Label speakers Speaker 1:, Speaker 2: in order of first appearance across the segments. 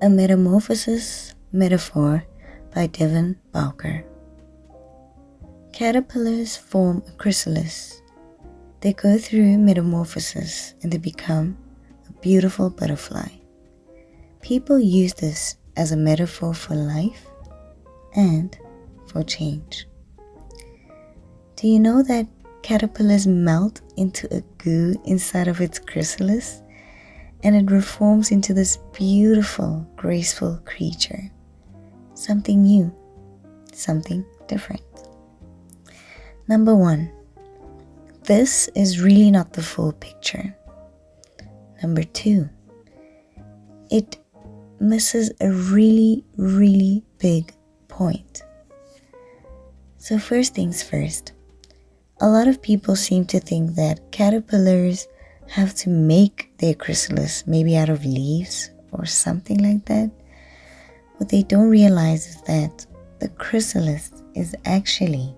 Speaker 1: A Metamorphosis Metaphor by Devin Bowker. Caterpillars form a chrysalis. They go through metamorphosis and they become a beautiful butterfly. People use this as a metaphor for life and for change. Do you know that caterpillars melt into a goo inside of its chrysalis and it reforms into this beautiful, graceful creature? Something new, something different. Number 1, this is really not the full picture. Number 2, it misses a really, really big point. So first things first, a lot of people seem to think that caterpillars have to make their chrysalis maybe out of leaves or something like that. What they don't realize is that the chrysalis is actually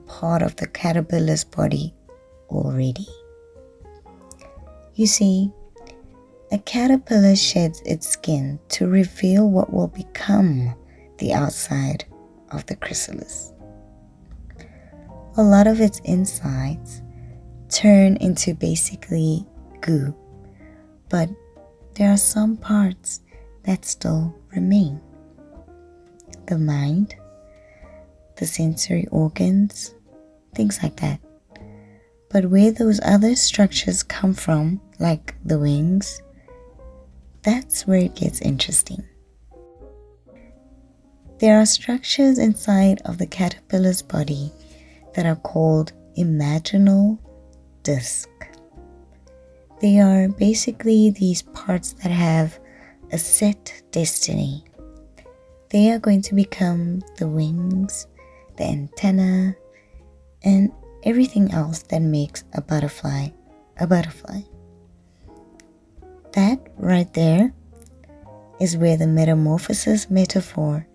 Speaker 1: part of the caterpillar's body already. You see, a caterpillar sheds its skin to reveal what will become the outside of the chrysalis. A lot of its insides turn into basically goo, but there are some parts that still remain. The mind, the sensory organs, things like that. But where those other structures come from, like the wings, that's where it gets interesting. There are structures inside of the caterpillar's body that are called imaginal disc. They are basically these parts that have a set destiny. They are going to become the wings, the antenna, and everything else that makes a butterfly a butterfly. That right there is where the metamorphosis metaphor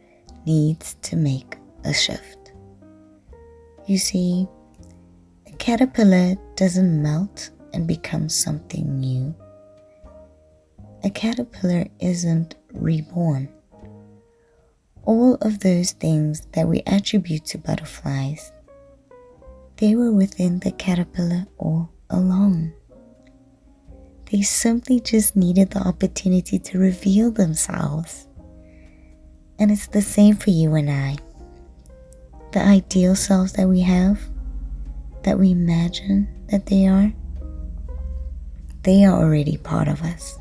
Speaker 1: needs to make a shift. You see, a caterpillar doesn't melt and become something new. A caterpillar isn't reborn. All of those things that we attribute to butterflies, they were within the caterpillar all along. They simply just needed the opportunity to reveal themselves. And it's the same for you and I. The ideal selves that we have, that we imagine that they are already part of us.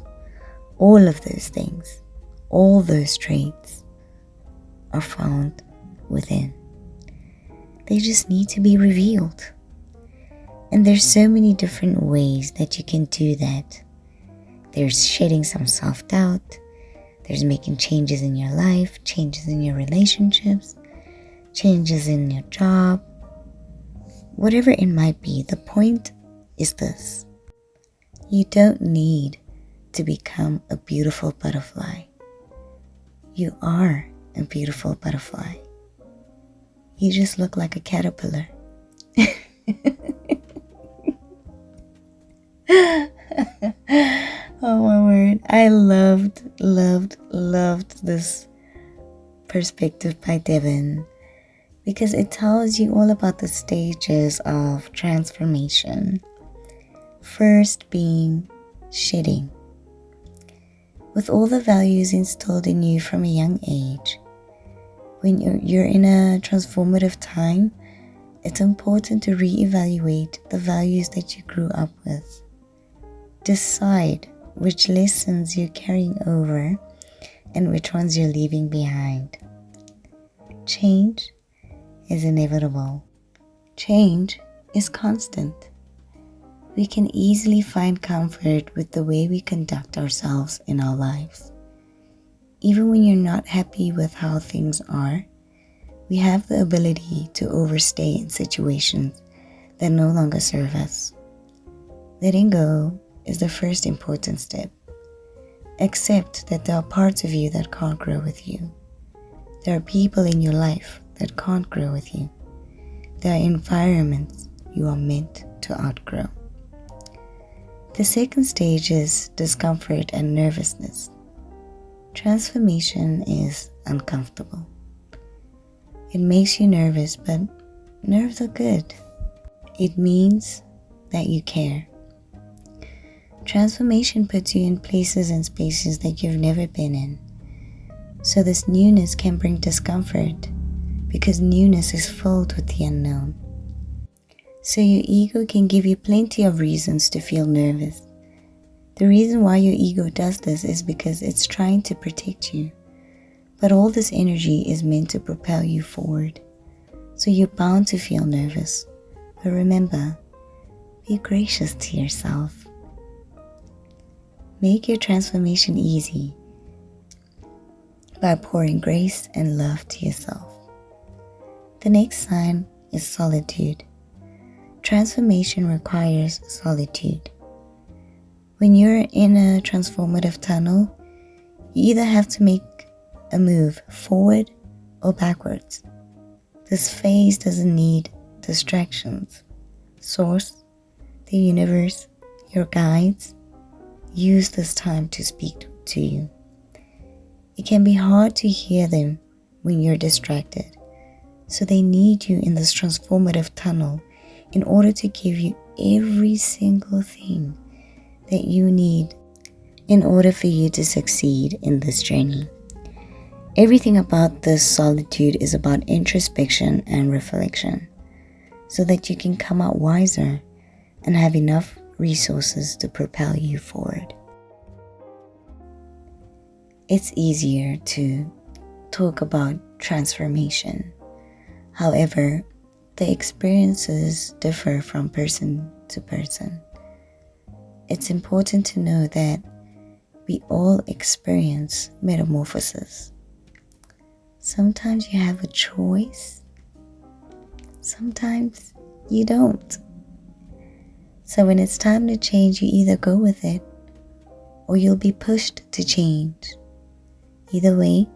Speaker 1: All of those things, all those traits are found within. They just need to be revealed. And there's so many different ways that you can do that. There's shedding some self-doubt. There's making changes in your life, changes in your relationships, changes in your job. Whatever it might be, the point is this. You don't need to become a beautiful butterfly. You are a beautiful butterfly. You just look like a caterpillar. Oh my word. I loved this perspective by Devin because it tells you all about the stages of transformation. First being shedding. With all the values instilled in you from a young age, when you're in a transformative time, it's important to reevaluate the values that you grew up with. Decide which lessons you're carrying over and which ones you're leaving behind. Change is inevitable. Change is constant. We can easily find comfort with the way we conduct ourselves in our lives. Even when you're not happy with how things are, we have the ability to overstay in situations that no longer serve us. Letting go is the first important step. Accept that there are parts of you that can't grow with you. There are people in your life that can't grow with you. There are environments you are meant to outgrow. The second stage is discomfort and nervousness. Transformation is uncomfortable. It makes you nervous, but nerves are good. It means that you care. Transformation puts you in places and spaces that you've never been in. So this newness can bring discomfort because newness is filled with the unknown. So your ego can give you plenty of reasons to feel nervous. The reason why your ego does this is because it's trying to protect you. But all this energy is meant to propel you forward. So you're bound to feel nervous. But remember, be gracious to yourself. Make your transformation easy by pouring grace and love to yourself. The next sign is solitude. Transformation requires solitude. When you're in a transformative tunnel, you either have to make a move forward or backwards. This phase doesn't need distractions. Source, the universe, your guides, use this time to speak to you. It can be hard to hear them when you're distracted, so they need you in this transformative tunnel in order to give you every single thing that you need in order for you to succeed in this journey. Everything about this solitude is about introspection and reflection, so that you can come out wiser and have enough resources to propel you forward. It's easier to talk about transformation. However, the experiences differ from person to person. It's important to know that we all experience metamorphosis. Sometimes you have a choice, sometimes you don't. So when it's time to change, you either go with it or you'll be pushed to change. Either way,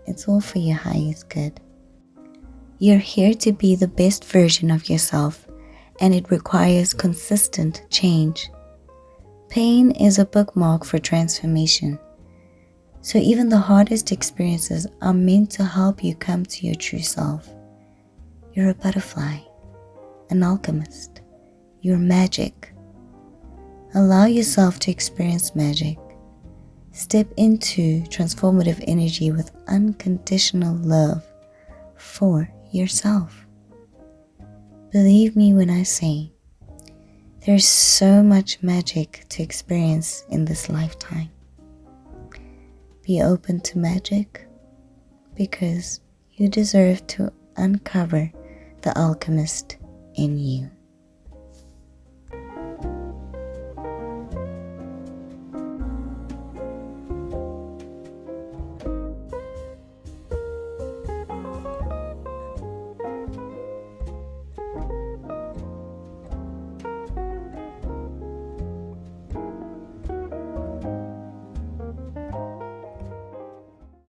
Speaker 1: it's all for your highest good. You're here to be the best version of yourself, and it requires consistent change. Pain is a bookmark for transformation. So even the hardest experiences are meant to help you come to your true self. You're a butterfly, an alchemist. You're magic. Allow yourself to experience magic. Step into transformative energy with unconditional love for yourself. Believe me when I say, there's so much magic to experience in this lifetime. Be open to magic because you deserve to uncover the alchemist in you.